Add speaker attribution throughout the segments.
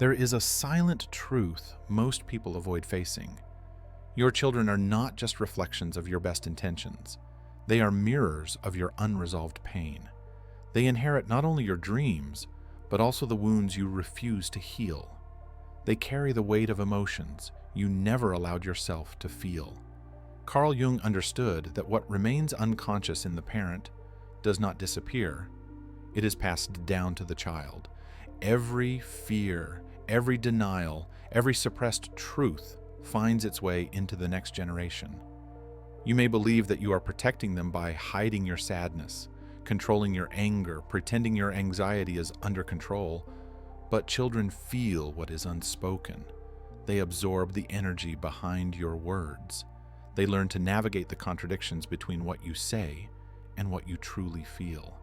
Speaker 1: There is a silent truth most people avoid facing. Your children are not just reflections of your best intentions. They are mirrors of your unresolved pain. They inherit not only your dreams, but also the wounds you refuse to heal. They carry the weight of emotions you never allowed yourself to feel. Carl Jung understood that what remains unconscious in the parent does not disappear. It is passed down to the child. Every fear, every denial, every suppressed truth finds its way into the next generation. You may believe that you are protecting them by hiding your sadness, controlling your anger, pretending your anxiety is under control, but children feel what is unspoken. They absorb the energy behind your words. They learn to navigate the contradictions between what you say and what you truly feel.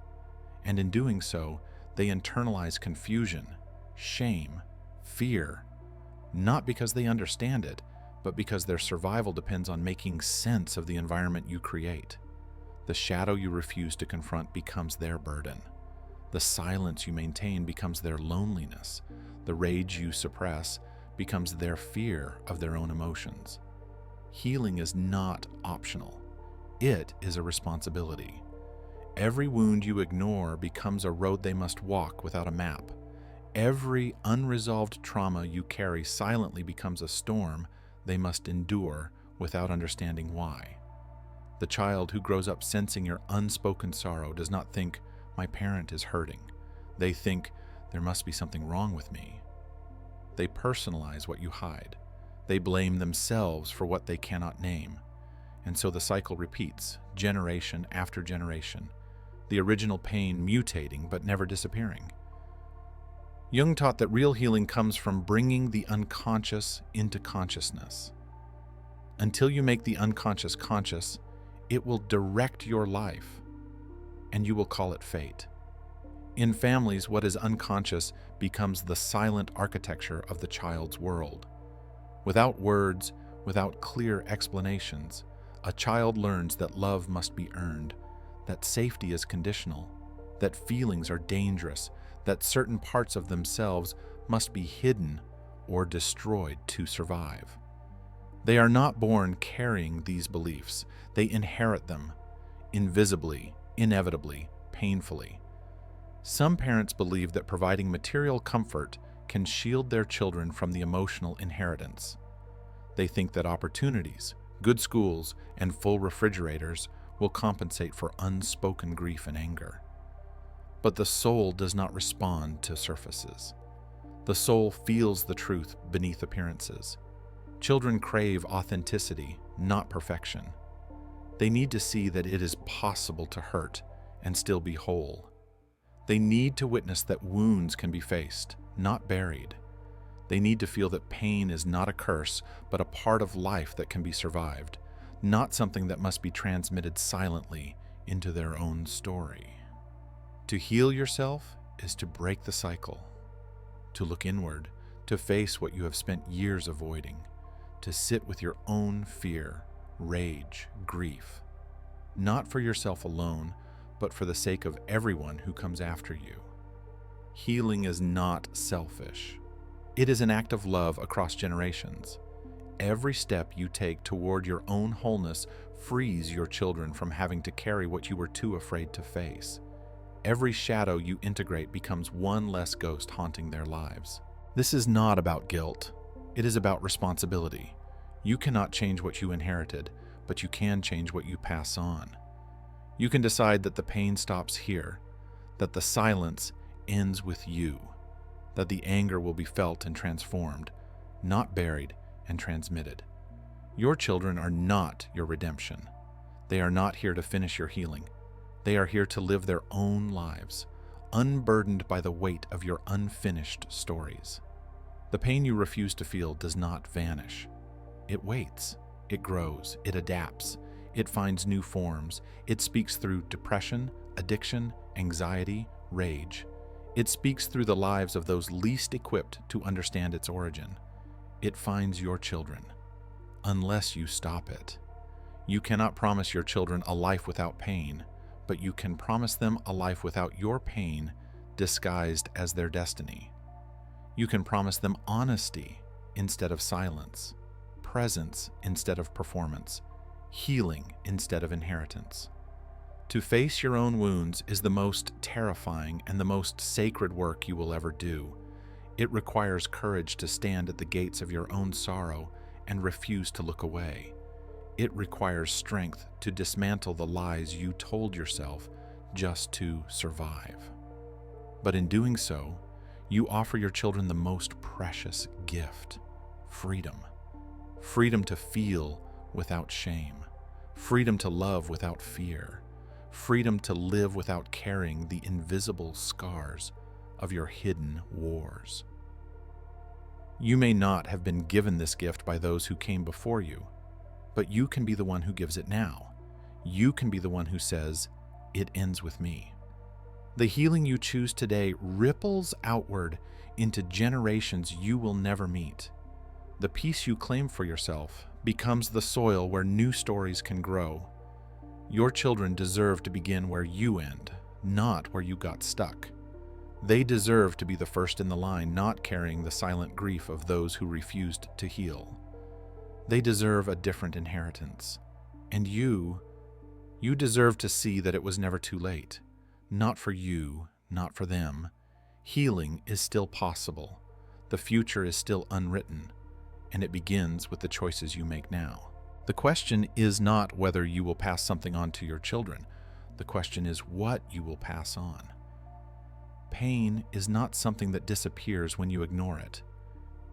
Speaker 1: And in doing so, they internalize confusion, shame, fear, not because they understand it, but because their survival depends on making sense of the environment you create. The shadow you refuse to confront becomes their burden. The silence you maintain becomes their loneliness. The rage you suppress becomes their fear of their own emotions. Healing is not optional. It is a responsibility. Every wound you ignore becomes a road they must walk without a map. Every unresolved trauma you carry silently becomes a storm they must endure without understanding why. The child who grows up sensing your unspoken sorrow does not think, "My parent is hurting." They think, "There must be something wrong with me." They personalize what you hide. They blame themselves for what they cannot name. And so the cycle repeats, generation after generation, the original pain mutating but never disappearing. Jung taught that real healing comes from bringing the unconscious into consciousness. Until you make the unconscious conscious, it will direct your life, and you will call it fate. In families, what is unconscious becomes the silent architecture of the child's world. Without words, without clear explanations, a child learns that love must be earned, that safety is conditional, that feelings are dangerous, that certain parts of themselves must be hidden or destroyed to survive. They are not born carrying these beliefs. They inherit them, invisibly, inevitably, painfully. Some parents believe that providing material comfort can shield their children from the emotional inheritance. They think that opportunities, good schools, and full refrigerators will compensate for unspoken grief and anger. But the soul does not respond to surfaces. The soul feels the truth beneath appearances. Children crave authenticity, not perfection. They need to see that it is possible to hurt and still be whole. They need to witness that wounds can be faced, not buried. They need to feel that pain is not a curse, but a part of life that can be survived, not something that must be transmitted silently into their own story. To heal yourself is to break the cycle, to look inward, to face what you have spent years avoiding, to sit with your own fear, rage, grief, not for yourself alone, but for the sake of everyone who comes after you. Healing is not selfish. It is an act of love across generations. Every step you take toward your own wholeness frees your children from having to carry what you were too afraid to face. Every shadow you integrate becomes one less ghost haunting their lives. This is not about guilt. It is about responsibility. You cannot change what you inherited, but you can change what you pass on. You can decide that the pain stops here, that the silence ends with you, that the anger will be felt and transformed, not buried and transmitted. Your children are not your redemption. They are not here to finish your healing. They are here to live their own lives, unburdened by the weight of your unfinished stories. The pain you refuse to feel does not vanish. It waits, it grows, it adapts, it finds new forms. It speaks through depression, addiction, anxiety, rage. It speaks through the lives of those least equipped to understand its origin. It finds your children, unless you stop it. You cannot promise your children a life without pain, but you can promise them a life without your pain disguised as their destiny. You can promise them honesty instead of silence, presence instead of performance, healing instead of inheritance. To face your own wounds is the most terrifying and the most sacred work you will ever do. It requires courage to stand at the gates of your own sorrow and refuse to look away. It requires strength to dismantle the lies you told yourself just to survive. But in doing so, you offer your children the most precious gift: freedom. Freedom to feel without shame. Freedom to love without fear. Freedom to live without carrying the invisible scars of your hidden wars. You may not have been given this gift by those who came before you, but you can be the one who gives it now. You can be the one who says, "It ends with me." The healing you choose today ripples outward into generations you will never meet. The peace you claim for yourself becomes the soil where new stories can grow. Your children deserve to begin where you end, not where you got stuck. They deserve to be the first in the line, not carrying the silent grief of those who refused to heal. They deserve a different inheritance. And you deserve to see that it was never too late. Not for you, not for them. Healing is still possible. The future is still unwritten, and it begins with the choices you make now. The question is not whether you will pass something on to your children. The question is what you will pass on. Pain is not something that disappears when you ignore it.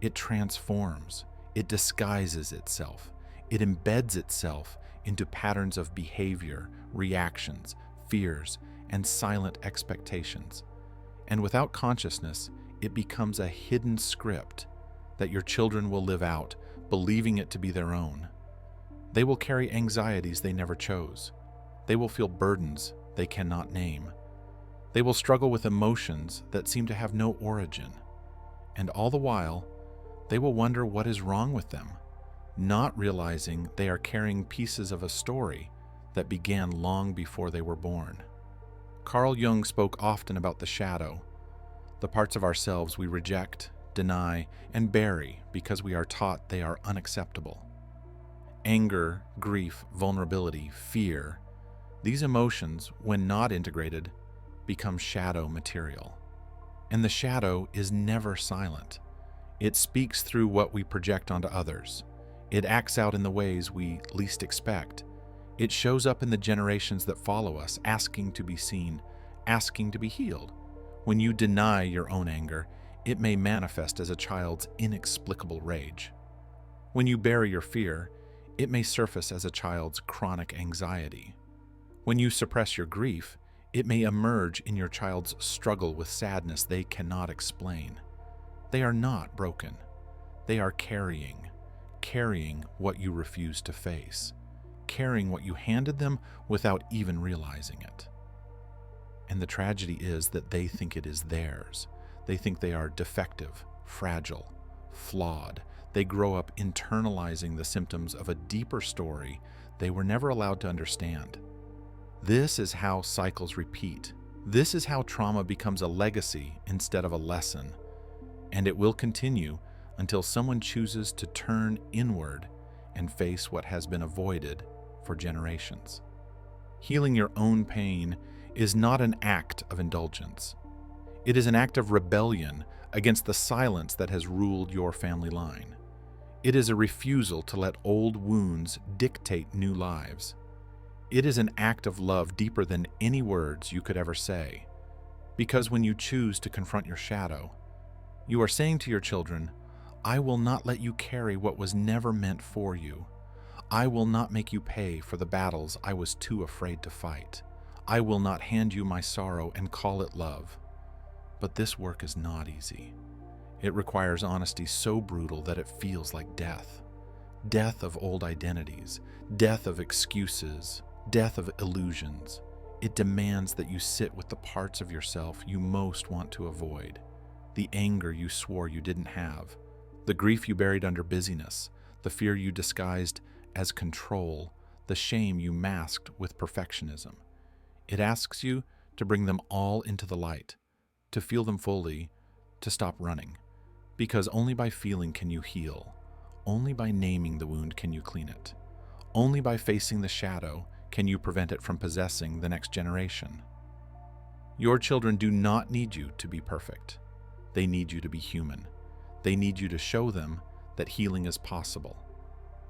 Speaker 1: It transforms. It disguises itself. It embeds itself into patterns of behavior, reactions, fears, and silent expectations. And without consciousness, it becomes a hidden script that your children will live out, believing it to be their own. They will carry anxieties they never chose. They will feel burdens they cannot name. They will struggle with emotions that seem to have no origin. And all the while, they will wonder what is wrong with them, not realizing they are carrying pieces of a story that began long before they were born. Carl Jung spoke often about the shadow, the parts of ourselves we reject, deny, and bury because we are taught they are unacceptable. Anger, grief, vulnerability, fear, these emotions, when not integrated, become shadow material. And the shadow is never silent. It speaks through what we project onto others. It acts out in the ways we least expect. It shows up in the generations that follow us, asking to be seen, asking to be healed. When you deny your own anger, it may manifest as a child's inexplicable rage. When you bury your fear, it may surface as a child's chronic anxiety. When you suppress your grief, it may emerge in your child's struggle with sadness they cannot explain. They are not broken. They are carrying what you refuse to face, carrying what you handed them without even realizing it. And the tragedy is that they think it is theirs. They think they are defective, fragile, flawed. They grow up internalizing the symptoms of a deeper story they were never allowed to understand. This is how cycles repeat. This is how trauma becomes a legacy instead of a lesson. And it will continue until someone chooses to turn inward and face what has been avoided for generations. Healing your own pain is not an act of indulgence. It is an act of rebellion against the silence that has ruled your family line. It is a refusal to let old wounds dictate new lives. It is an act of love deeper than any words you could ever say. Because when you choose to confront your shadow, you are saying to your children, "I will not let you carry what was never meant for you. I will not make you pay for the battles I was too afraid to fight. I will not hand you my sorrow and call it love." But this work is not easy. It requires honesty so brutal that it feels like death. Death of old identities, death of excuses, death of illusions. It demands that you sit with the parts of yourself you most want to avoid. The anger you swore you didn't have, the grief you buried under busyness, the fear you disguised as control, the shame you masked with perfectionism. It asks you to bring them all into the light, to feel them fully, to stop running, Because only by feeling can you heal. Only by naming the wound can you clean it. Only by facing the shadow can you prevent it from possessing the next generation. Your children do not need you to be perfect. They need you to be human. They need you to show them that healing is possible.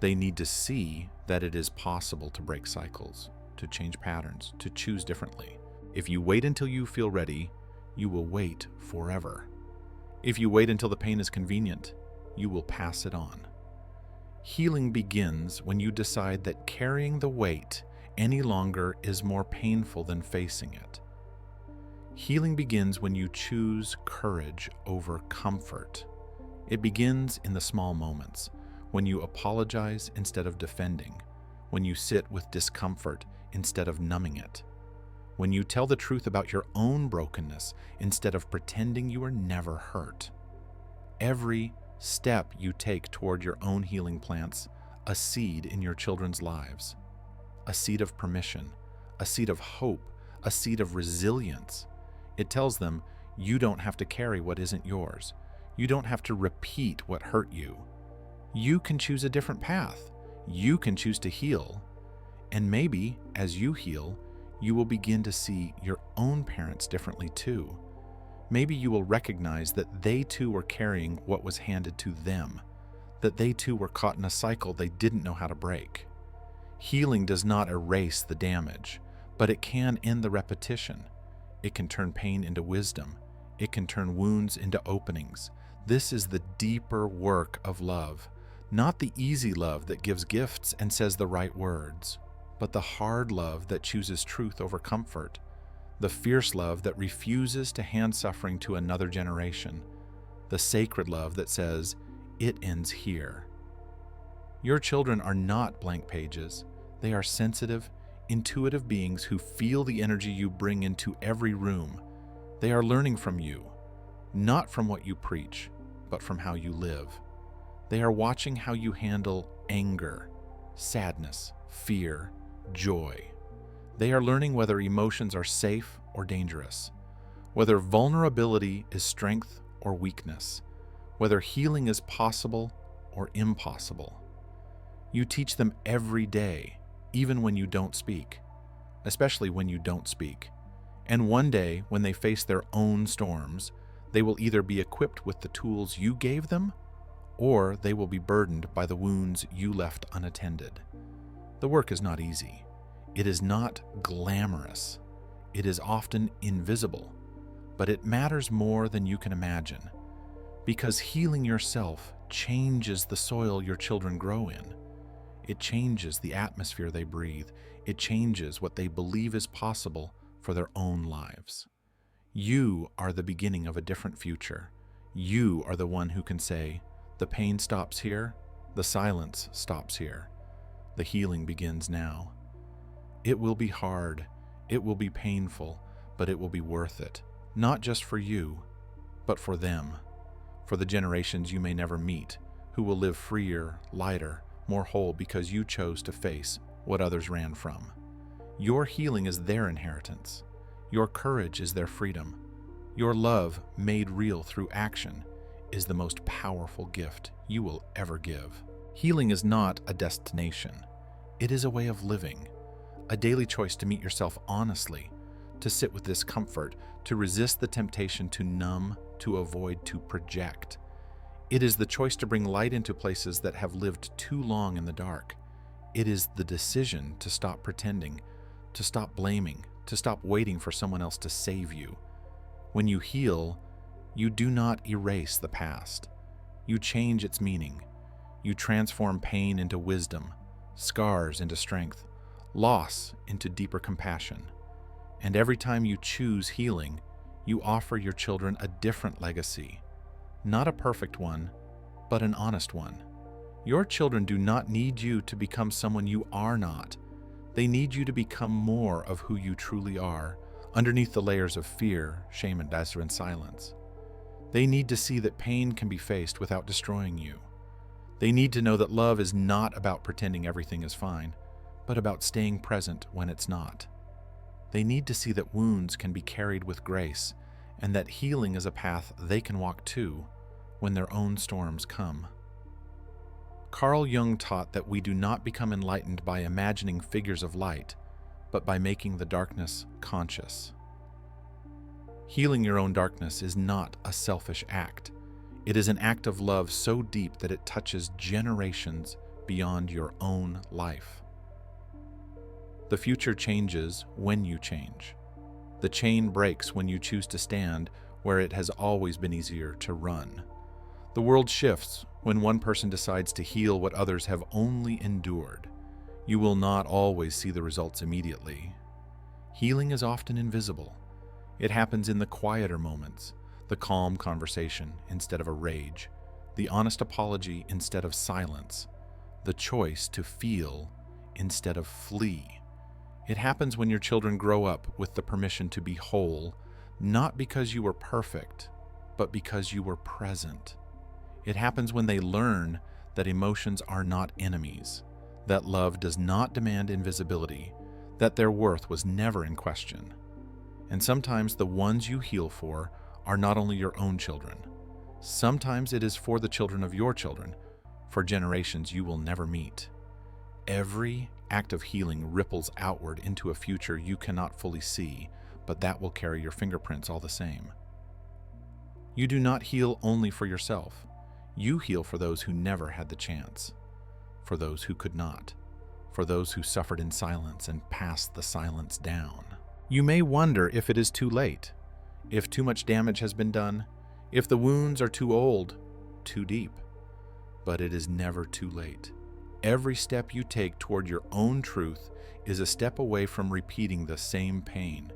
Speaker 1: They need to see that it is possible to break cycles, to change patterns, to choose differently. If you wait until you feel ready, you will wait forever. If you wait until the pain is convenient, you will pass it on. Healing begins when you decide that carrying the weight any longer is more painful than facing it. Healing begins when you choose courage over comfort. It begins in the small moments, when you apologize instead of defending, when you sit with discomfort instead of numbing it, when you tell the truth about your own brokenness instead of pretending you were never hurt. Every step you take toward your own healing plants a seed in your children's lives, a seed of permission, a seed of hope, a seed of resilience. It tells them you don't have to carry what isn't yours. You don't have to repeat what hurt you. You can choose a different path. You can choose to heal. And maybe as you heal, you will begin to see your own parents differently too. Maybe you will recognize that they too were carrying what was handed to them, that they too were caught in a cycle they didn't know how to break. Healing does not erase the damage, but it can end the repetition. It can turn pain into wisdom. It can turn wounds into openings. This is the deeper work of love, not the easy love that gives gifts and says the right words, but the hard love that chooses truth over comfort, the fierce love that refuses to hand suffering to another generation, the sacred love that says, it ends here. Your children are not blank pages. They are sensitive, intuitive beings who feel the energy you bring into every room. They are learning from you, not from what you preach, but from how you live. They are watching how you handle anger, sadness, fear, joy. They are learning whether emotions are safe or dangerous, whether vulnerability is strength or weakness, whether healing is possible or impossible. You teach them every day, even when you don't speak, especially when you don't speak. And one day, when they face their own storms, they will either be equipped with the tools you gave them, or they will be burdened by the wounds you left unattended. The work is not easy. It is not glamorous. It is often invisible, but it matters more than you can imagine, because healing yourself changes the soil your children grow in. It changes the atmosphere they breathe. It changes what they believe is possible for their own lives. You are the beginning of a different future. You are the one who can say, the pain stops here, the silence stops here. The healing begins now. It will be hard, it will be painful, but it will be worth it. Not just for you, but for them, for the generations you may never meet, who will live freer, lighter, more whole because you chose to face what others ran from. Your healing is their inheritance. Your courage is their freedom. Your love, made real through action, is the most powerful gift you will ever give. Healing is not a destination. It is a way of living, a daily choice to meet yourself honestly, to sit with discomfort, to resist the temptation to numb, to avoid, to project. It is the choice to bring light into places that have lived too long in the dark. It is the decision to stop pretending, to stop blaming, to stop waiting for someone else to save you. When you heal, you do not erase the past. You change its meaning. You transform pain into wisdom, scars into strength, loss into deeper compassion. And every time you choose healing, you offer your children a different legacy. Not a perfect one, but an honest one. Your children do not need you to become someone you are not. They need you to become more of who you truly are, underneath the layers of fear, shame, and despair and silence. They need to see that pain can be faced without destroying you. They need to know that love is not about pretending everything is fine, but about staying present when it's not. They need to see that wounds can be carried with grace, and that healing is a path they can walk too, when their own storms come. Carl Jung taught that we do not become enlightened by imagining figures of light, but by making the darkness conscious. Healing your own darkness is not a selfish act. It is an act of love so deep that it touches generations beyond your own life. The future changes when you change. The chain breaks when you choose to stand where it has always been easier to run. The world shifts when one person decides to heal what others have only endured. You will not always see the results immediately. Healing is often invisible. It happens in the quieter moments, the calm conversation instead of a rage, the honest apology instead of silence, the choice to feel instead of flee. It happens when your children grow up with the permission to be whole, not because you were perfect, but because you were present. It happens when they learn that emotions are not enemies, that love does not demand invisibility, that their worth was never in question. And sometimes the ones you heal for are not only your own children. Sometimes it is for the children of your children, for generations you will never meet. Every act of healing ripples outward into a future you cannot fully see, but that will carry your fingerprints all the same. You do not heal only for yourself. You heal for those who never had the chance, for those who could not, for those who suffered in silence and passed the silence down. You may wonder if it is too late, if too much damage has been done, if the wounds are too old, too deep. But it is never too late. Every step you take toward your own truth is a step away from repeating the same pain.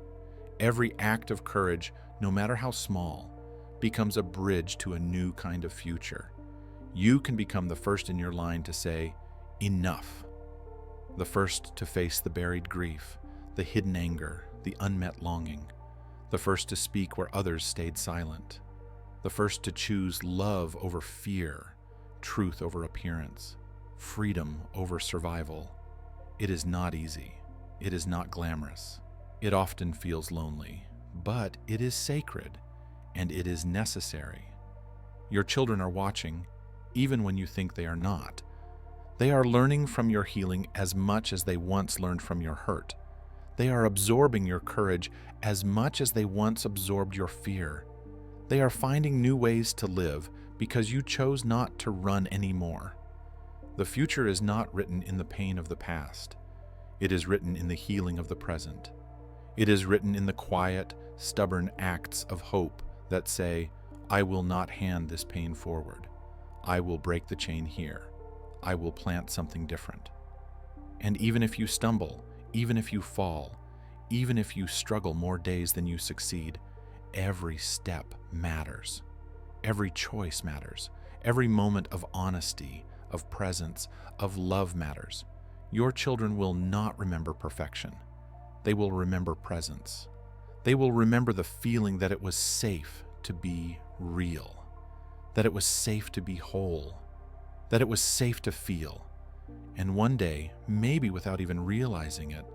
Speaker 1: Every act of courage, no matter how small, becomes a bridge to a new kind of future. You can become the first in your line to say, enough. The first to face the buried grief, the hidden anger, the unmet longing. The first to speak where others stayed silent. The first to choose love over fear, truth over appearance, freedom over survival. It is not easy. It is not glamorous. It often feels lonely, but it is sacred, and it is necessary. Your children are watching, even when you think they are not. They are learning from your healing as much as they once learned from your hurt. They are absorbing your courage as much as they once absorbed your fear. They are finding new ways to live because you chose not to run anymore. The future is not written in the pain of the past. It is written in the healing of the present. It is written in the quiet, stubborn acts of hope that say, I will not hand this pain forward. I will break the chain here. I will plant something different. And even if you stumble, even if you fall, even if you struggle more days than you succeed, every step matters. Every choice matters. Every moment of honesty, of presence, of love matters. Your children will not remember perfection. They will remember presence. They will remember the feeling that it was safe to be real, that it was safe to be whole, that it was safe to feel. And one day, maybe without even realizing it,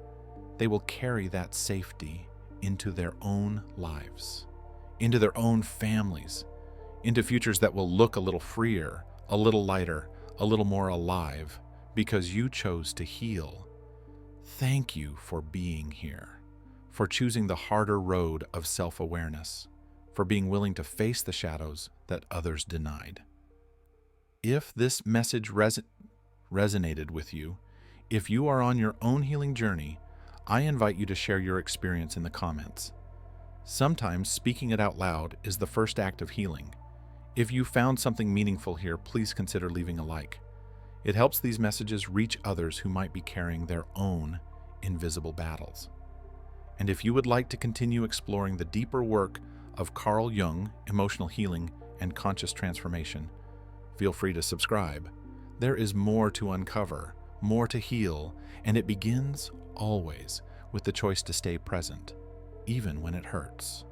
Speaker 1: they will carry that safety into their own lives, into their own families, into futures that will look a little freer, a little lighter, a little more alive, because you chose to heal. Thank you for being here, for choosing the harder road of self-awareness, for being willing to face the shadows that others denied. If this message resonated with you, if you are on your own healing journey, I invite you to share your experience in the comments. Sometimes speaking it out loud is the first act of healing. If you found something meaningful here, please consider leaving a like. It helps these messages reach others who might be carrying their own invisible battles. And if you would like to continue exploring the deeper work of Carl Jung, emotional healing, and conscious transformation, feel free to subscribe. There is more to uncover, more to heal, and it begins always with the choice to stay present, even when it hurts.